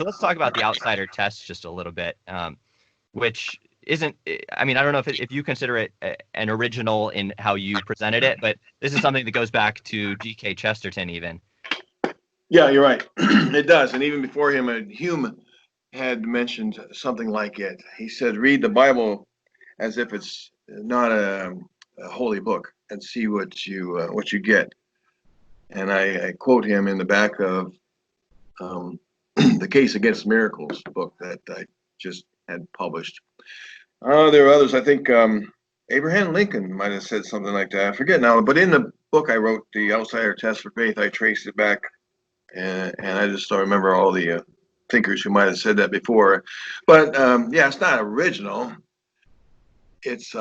So let's talk about the outsider test just a little bit, which isn't, I mean, I don't know if you consider it an original in how you presented it, but this is something that goes back to G.K. Chesterton even. Yeah, you're right. It does. And even before him, Hume had mentioned something like it. He said, read the Bible as if it's not a holy book and see what you get. And I quote him in the back of the Case Against Miracles book that I just had published. There are others. I think Abraham Lincoln might have said something like that. I forget now. But in the book I wrote, The Outsider Test for Faith, I traced it back, and I just don't remember all the thinkers who might have said that before. But yeah, it's not original. It's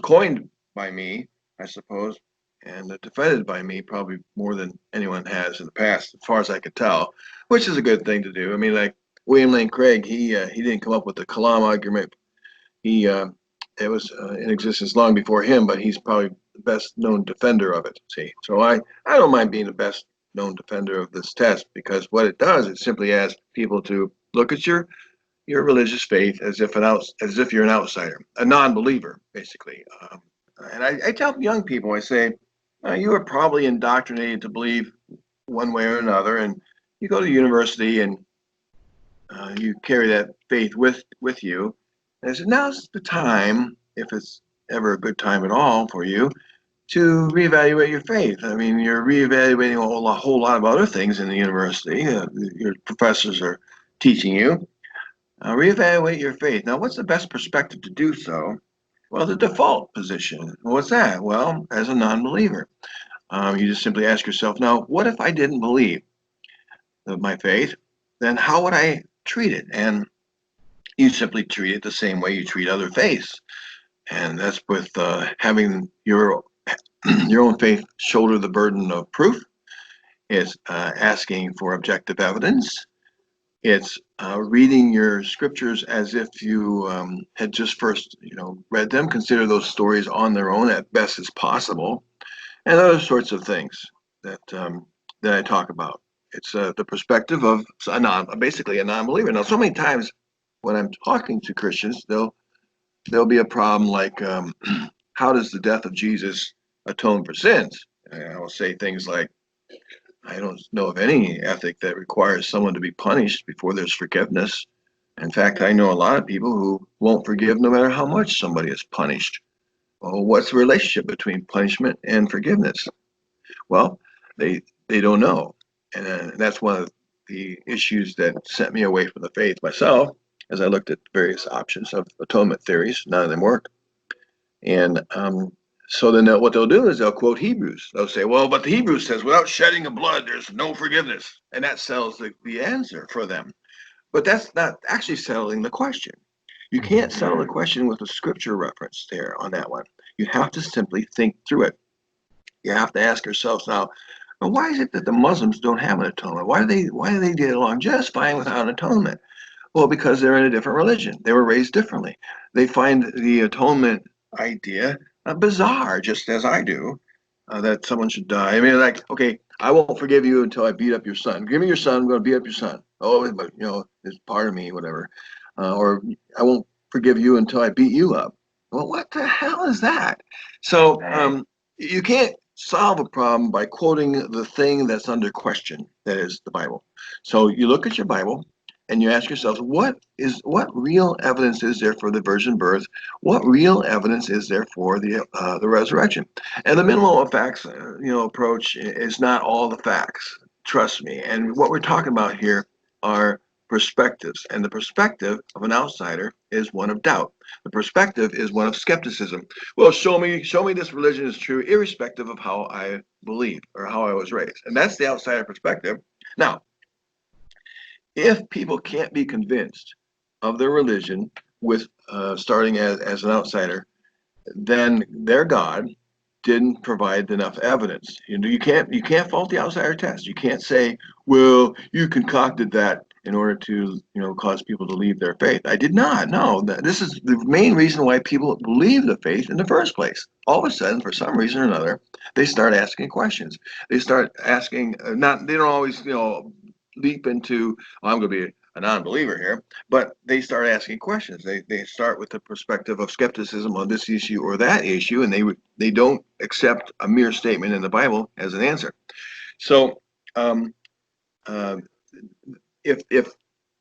coined by me, I suppose, and defended by me probably more than anyone has in the past, as far as I could tell, which is a good thing to do. I mean, like William Lane Craig, he didn't come up with the Kalam argument. It was in existence long before him, but he's probably the best known defender of it. See, so I don't mind being the best known defender of this test, because what it does, it simply asks people to look at your religious faith as if you're an outsider, a non-believer, basically. And I tell young people, I say, you are probably indoctrinated to believe one way or another, and you go to university and you carry that faith with you. And I said, now's the time, if it's ever a good time at all for you, to reevaluate your faith. I mean, you're reevaluating a whole lot of other things in the university. Your professors are teaching you. Reevaluate your faith. Now, what's the best perspective to do so? Well, the default position. What's that? Well, as a non-believer, you just simply ask yourself, now, what if I didn't believe my faith? Then how would I treat it? And you simply treat it the same way you treat other faiths. And that's with having your own faith shoulder the burden of proof. It's asking for objective evidence. It's reading your scriptures as if you had just first, read them. Consider those stories on their own at best as possible, and other sorts of things that I talk about. It's the perspective of basically a non-believer. Now, so many times when I'm talking to Christians, there'll be a problem like, how does the death of Jesus atone for sins? And I will say things like, I don't know of any ethic that requires someone to be punished before there's forgiveness. In fact, I know a lot of people who won't forgive no matter how much somebody is punished. Well, what's the relationship between punishment and forgiveness? Well, they don't know. And that's one of the issues that sent me away from the faith myself, as I looked at various options of atonement theories. None of them work. And so then what they'll do is they'll quote Hebrews. They'll say, well, but the Hebrews says, without shedding of blood, there's no forgiveness. And that settles the answer for them. But that's not actually settling the question. You can't settle the question with a scripture reference there on that one. You have to simply think through it. You have to ask yourselves now, why is it that the Muslims don't have an atonement? Why do they get along just fine without an atonement? Well, because they're in a different religion. They were raised differently. They find the atonement idea bizarre, just as I do, that someone should die. I mean, like, okay, I won't forgive you until I beat up your son. Give me your son, I'm going to beat up your son. Oh, but, it's part of me, whatever. Or I won't forgive you until I beat you up. Well, what the hell is that? So you can't solve a problem by quoting the thing that's under question, that is the Bible. So you look at your Bible, and you ask yourselves, what real evidence is there for the virgin birth? What real evidence is there for the resurrection? And the minimal facts, approach is not all the facts. Trust me. And what we're talking about here are perspectives, and the perspective of an outsider is one of doubt. The perspective is one of skepticism. Well, show me this religion is true, irrespective of how I believe or how I was raised. And that's the outsider perspective. Now, if people can't be convinced of their religion with starting as an outsider, then their God didn't provide enough evidence. You can't fault the outsider test. You can't say, well, you concocted that in order to cause people to leave their faith. I did not. No, this is the main reason why people leave the faith in the first place. All of a sudden, for some reason or another, they start asking questions. They start asking. They don't always leap into, I'm going to be a non-believer here, but they start asking questions. They start with the perspective of skepticism on this issue or that issue, and they don't accept a mere statement in the Bible as an answer. So um, uh, if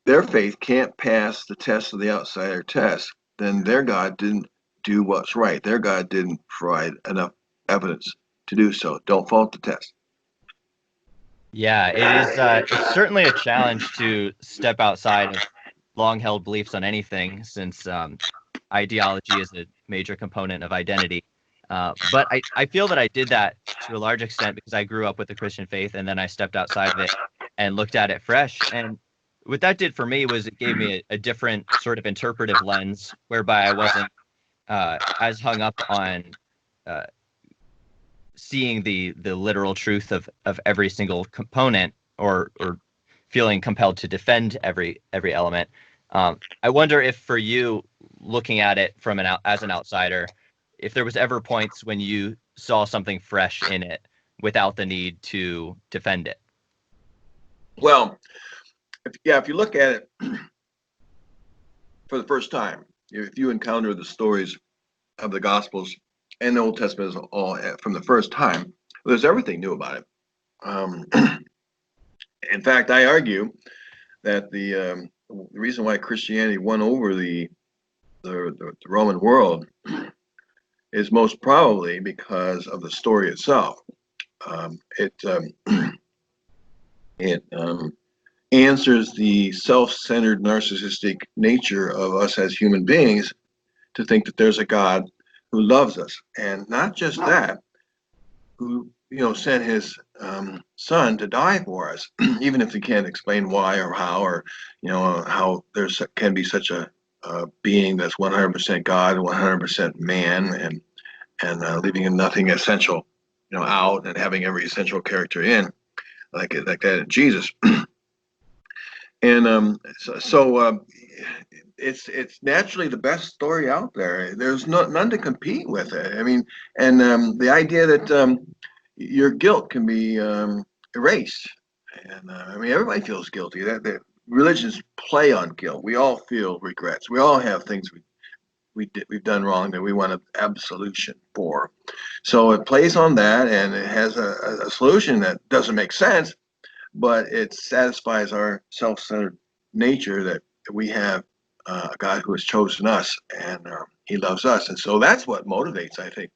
their faith can't pass the test of the outsider test, then their God didn't do what's right. Their God didn't provide enough evidence to do so. Don't fault the test. Yeah, it is. It's certainly a challenge to step outside of long-held beliefs on anything, since ideology is a major component of identity. But I feel that I did that to a large extent because I grew up with the Christian faith, and then I stepped outside of it and looked at it fresh. And what that did for me was it gave me a different sort of interpretive lens, whereby I wasn't as hung up on uh, seeing the literal truth of every single component, or feeling compelled to defend every element. I wonder if for you, looking at it from as an outsider, if there was ever points when you saw something fresh in it without the need to defend it. Well, if you look at it for the first time, if you encounter the stories of the Gospels and the Old Testament as all from the first time, there's everything new about it. In fact, I argue that the reason why Christianity won over the Roman world is most probably because of the story itself. It answers the self-centered, narcissistic nature of us as human beings to think that there's a God who loves us, and not just that, who sent his son to die for us, even if we can't explain why or how, or how can be such a being that's 100% God and 100% man, and leaving nothing essential out, and having every essential character in, like that in Jesus. And it's naturally the best story out there. There's none to compete with it. I mean, and the idea that your guilt can be erased, and I mean, everybody feels guilty. That religions play on guilt. We all feel regrets. We all have things we've done wrong that we want an absolution for. So it plays on that, and it has a solution that doesn't make sense, but it satisfies our self-centered nature that we have a God who has chosen us, and he loves us. And so that's what motivates, I think,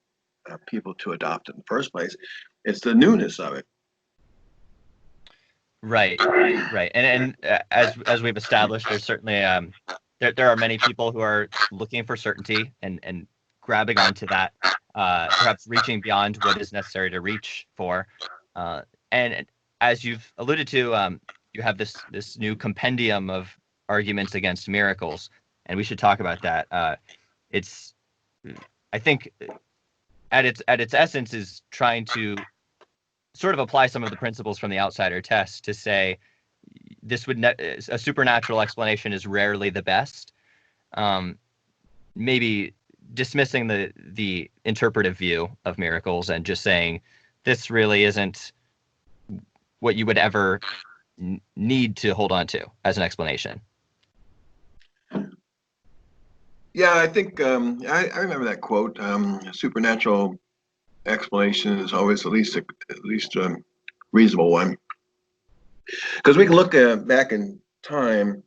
people to adopt it in the first place. It's the newness of it. Right. And as we've established, there's certainly there are many people who are looking for certainty and grabbing onto that, perhaps reaching beyond what is necessary to reach for. And as you've alluded to, you have this new compendium of arguments against miracles, and we should talk about that. It's, I think, at its essence, is trying to sort of apply some of the principles from the outsider test to say a supernatural explanation is rarely the best. Maybe dismissing the interpretive view of miracles and just saying this really isn't what you would ever need to hold on to as an explanation. Yeah, I think I remember that quote. Supernatural explanation is always at least a reasonable one, because we can look back in time,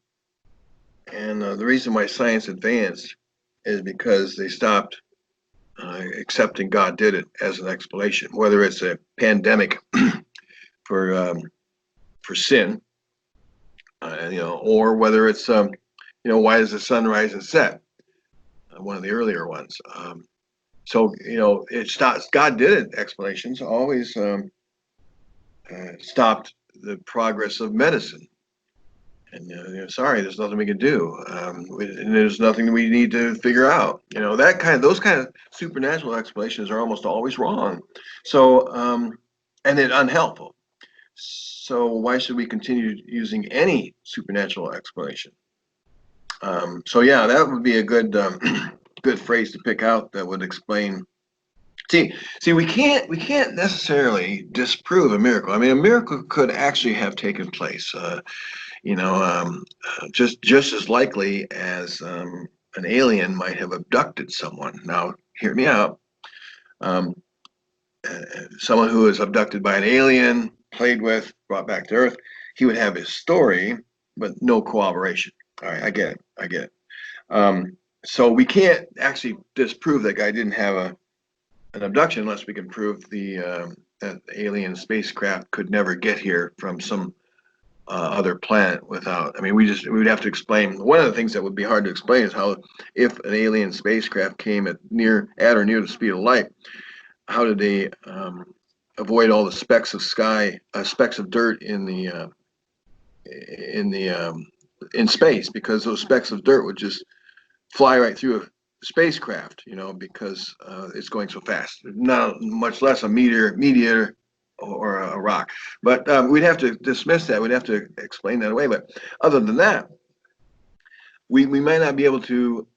and the reason why science advanced is because they stopped accepting God did it as an explanation, whether it's a pandemic for sin, or whether it's why does the sun rise and set, one of the earlier ones. So it stops. God did it explanations always stopped the progress of medicine. And sorry, there's nothing we can do. And there's nothing we need to figure out. Those kind of supernatural explanations are almost always wrong. So and it unhelpful. So why should we continue using any supernatural explanation? So yeah, that would be a good good phrase to pick out that would explain See, we can't necessarily disprove a miracle. I mean, a miracle could actually have taken place. Just as likely as an alien might have abducted someone. Now, hear me out. Um, Someone who is abducted by an alien, played with, brought back to Earth, he would have his story, but no corroboration. All right, I get it. I get it. So we can't actually disprove that guy didn't have an abduction unless we can prove that the alien spacecraft could never get here from some other planet without. I mean, we would have to explain. One of the things that would be hard to explain is how, if an alien spacecraft came at or near the speed of light, how did they avoid all the specks of dirt in space? Because those specks of dirt would just fly right through a spacecraft, because it's going so fast. Not much less a meteor or a rock. But we'd have to dismiss that. We'd have to explain that away. But other than that, we might not be able to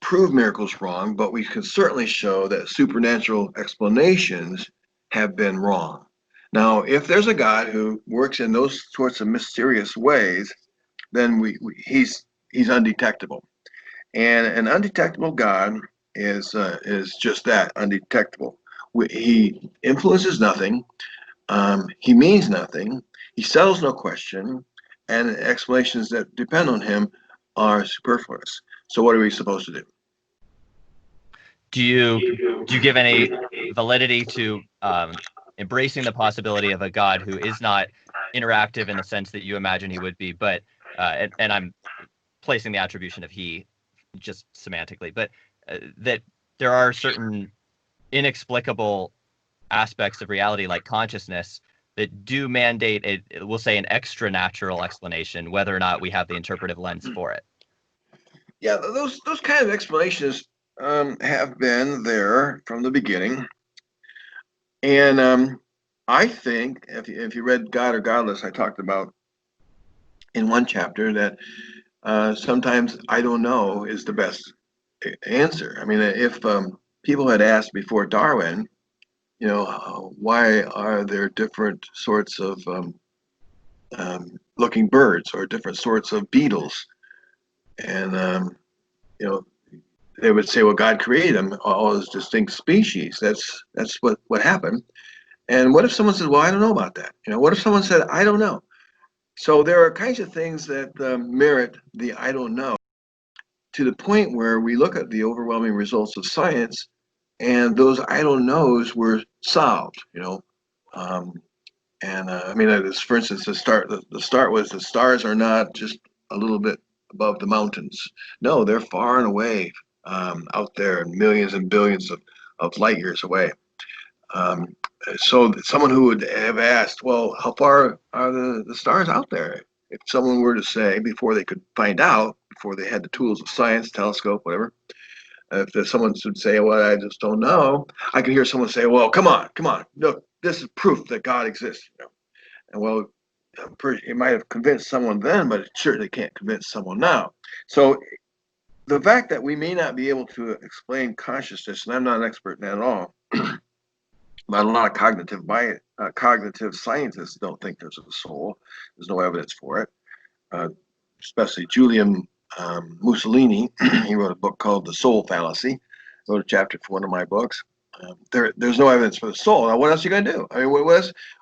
prove miracles wrong, but we can certainly show that supernatural explanations have been wrong. Now, if there's a God who works in those sorts of mysterious ways, then he's undetectable. And an undetectable God is just that, undetectable. He influences nothing. He means nothing. He settles no question, and explanations that depend on him are superfluous. So, what are we supposed to do? Do you give any validity to embracing the possibility of a God who is not interactive in the sense that you imagine he would be, but and I'm placing the attribution of he just semantically, but that there are certain inexplicable aspects of reality like consciousness that do mandate we'll say an extra natural explanation, whether or not we have the interpretive lens for it? Yeah, those kind of explanations have been there from the beginning, and I think if you read God or Godless, I talked about in one chapter that sometimes I don't know is the best answer. I mean, if people had asked before Darwin, why are there different sorts of looking birds or different sorts of beetles, and they would say, well, God created them all as distinct species. That's what happened. And what if someone said, well, I don't know about that? What if someone said, I don't know? So there are kinds of things that merit the I don't know, to the point where we look at the overwhelming results of science, and those I don't knows were solved. I mean, for instance, the start was the stars are not just a little bit above the mountains. No, they're far and away out there, millions and billions of light years away. So someone who would have asked, well, how far are the stars out there? If someone were to say, before they could find out, before they had the tools of science, telescope, whatever, if someone would say, well, I just don't know, I can hear someone say, well, come on, look, this is proof that God exists. And well, it might have convinced someone then, but it certainly can't convince someone now. So the fact that we may not be able to explain consciousness, and I'm not an expert in that at all, but a lot of cognitive scientists don't think there's a soul. There's no evidence for it. Especially Julian Mussolini, he wrote a book called The Soul Fallacy. Wrote a chapter for one of my books. There's no evidence for the soul. Now, what else are you going to do? I mean,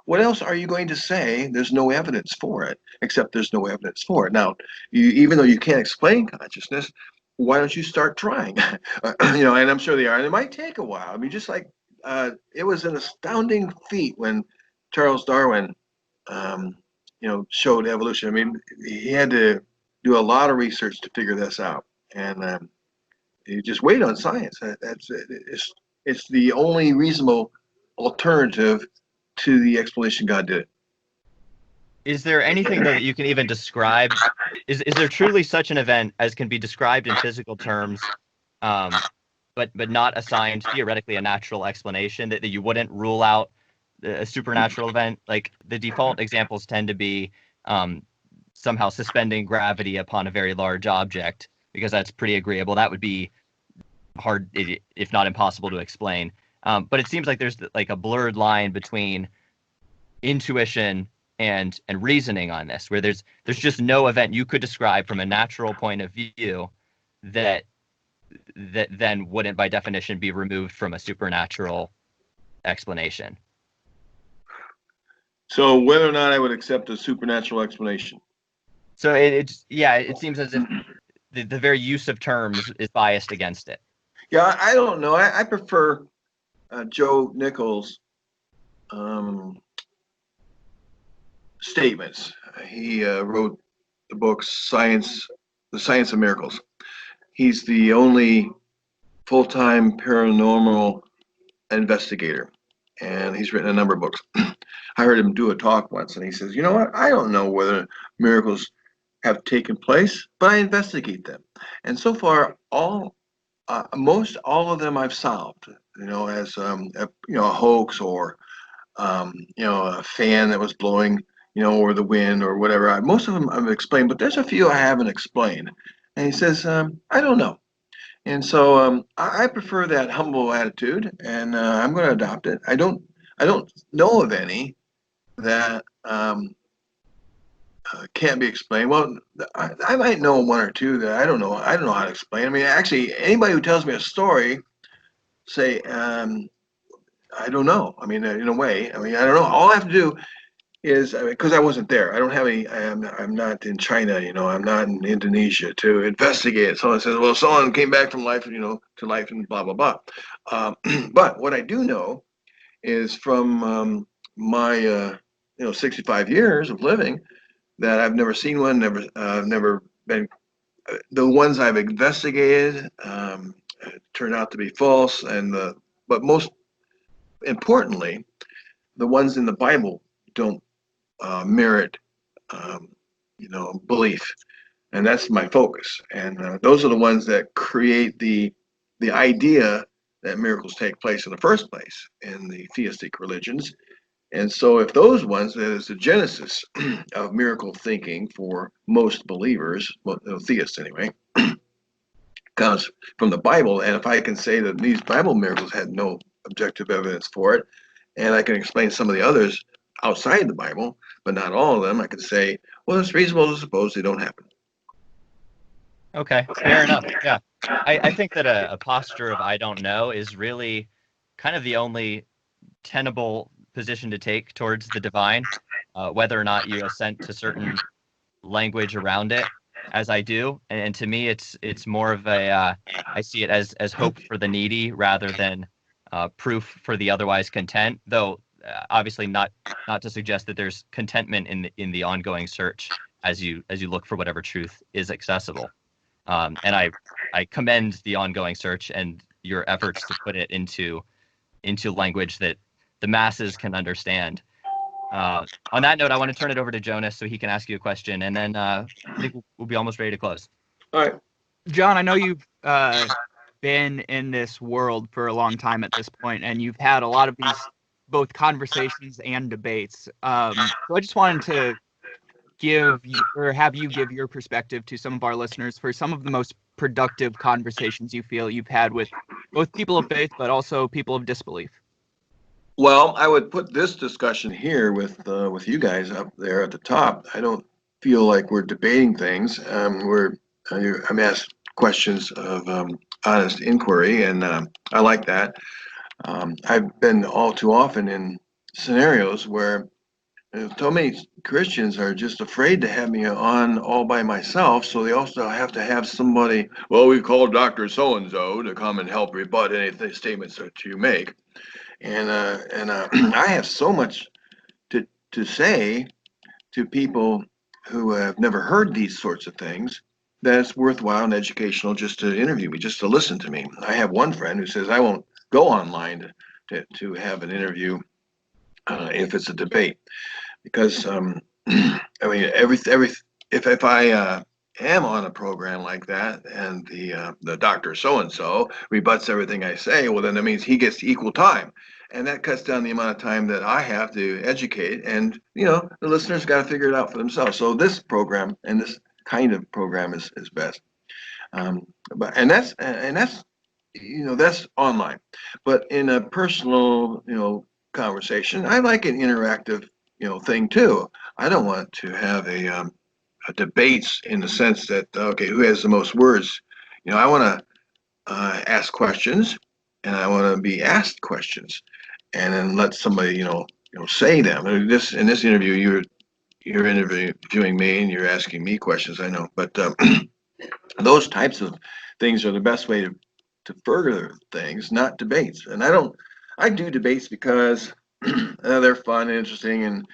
what else are you going to say? There's no evidence for it, except there's no evidence for it. Now, even though you can't explain consciousness, why don't you start trying? And I'm sure they are. And it might take a while. I mean, just like it was an astounding feat when Charles Darwin, showed evolution. I mean, he had to do a lot of research to figure this out, and you just wait on science. It's the only reasonable alternative to the explanation God did. Is there anything though that you can even describe? Is there truly such an event as can be described in physical terms, but not assigned theoretically a natural explanation, that you wouldn't rule out a supernatural event? Like the default examples tend to be somehow suspending gravity upon a very large object, because that's pretty agreeable. That would be hard, if not impossible, to explain. But it seems like there's like a blurred line between intuition and reasoning on this, where there's just no event you could describe from a natural point of view that then wouldn't by definition be removed from a supernatural explanation. So whether or not I would accept a supernatural explanation. So it seems as if the very use of terms is biased against it. Yeah, I don't know. I prefer Joe Nichols' statements. He wrote the book The Science of Miracles. He's the only full-time paranormal investigator, and he's written a number of books. I heard him do a talk once, and he says, you know what, I don't know whether miracles have taken place, but I investigate them. And so far, most all of them I've solved, as a hoax, or a fan that was blowing, or the wind or whatever. Most of them I've explained, but there's a few I haven't explained. And he says, I don't know. And so I prefer that humble attitude, and I'm going to adopt it. I don't know of any that can't be explained. Well, I might know one or two that I don't know how to explain. I mean, actually, anybody who tells me a story, say, I don't know. I mean, in a way, I don't know. All I have to do is, because I wasn't there. I don't have any. I'm not in China. I'm not in Indonesia to investigate. Someone says, well, someone came back from life, to life, and blah blah blah. But what I do know is from my 65 years of living, that I've never seen one, never been. The ones I've investigated turn out to be false, but most importantly, the ones in the Bible don't merit, belief, and that's my focus. And those are the ones that create the idea that miracles take place in the first place in the theistic religions. And so if those ones, that is the genesis of miracle thinking for most believers, well, theists anyway, comes from the Bible. And if I can say that these Bible miracles had no objective evidence for it, and I can explain some of the others outside the Bible, but not all of them, I can say, well, it's reasonable to suppose they don't happen. Okay, fair enough. Yeah. I think that a posture of I don't know is really kind of the only tenable position to take towards the divine, whether or not you assent to certain language around it, as I do. And to me, it's more of I see it as hope for the needy rather than proof for the otherwise content, though obviously not to suggest that there's contentment in the ongoing search as you look for whatever truth is accessible. And I commend the ongoing search and your efforts to put it into language that the masses can understand. On that note, I want to turn it over to Jonas so he can ask you a question, and then I think we'll be almost ready to close. All right. John, I know you've been in this world for a long time at this point, and you've had a lot of these both conversations and debates. So I just wanted to have you give your perspective to some of our listeners for some of the most productive conversations you feel you've had with both people of faith, but also people of disbelief. Well, I would put this discussion here with you guys up there at the top. I don't feel like we're debating things. I'm asked questions of honest inquiry, and I like that. I've been all too often in scenarios where so many Christians are just afraid to have me on all by myself, so they also have to have somebody. Well, we call Dr. So-and-so to come and help rebut any statements that you make. And I have so much to say to people who have never heard these sorts of things that it's worthwhile and educational just to interview me, just to listen to me. I have one friend who says I won't go online to have an interview if it's a debate, because if I am on a program like that and the Dr. So-and-so rebuts everything I say, well, then that means he gets equal time. And that cuts down the amount of time that I have to educate. And, the listeners got to figure it out for themselves. So this program and this kind of program is best. And that's that's online. But in a personal, conversation, I like an interactive, thing too. I don't want to have a debates in the sense that, okay, who has the most words? I want to ask questions, and I want to be asked questions, and then let somebody, say them. In this interview, you're interviewing me, and you're asking me questions. I know, but those types of things are the best way to further things, not debates. And I do debates because they're fun and interesting, and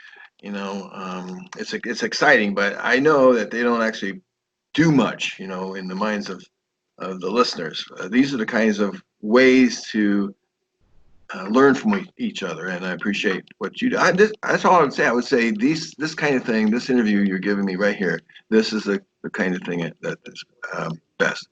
it's exciting. But I know that they don't actually do much, in the minds of the listeners. These are the kinds of ways to learn from each other, and I appreciate what you do. That's all I would say. I would say this kind of thing, this interview you're giving me right here, this is the kind of thing that is best.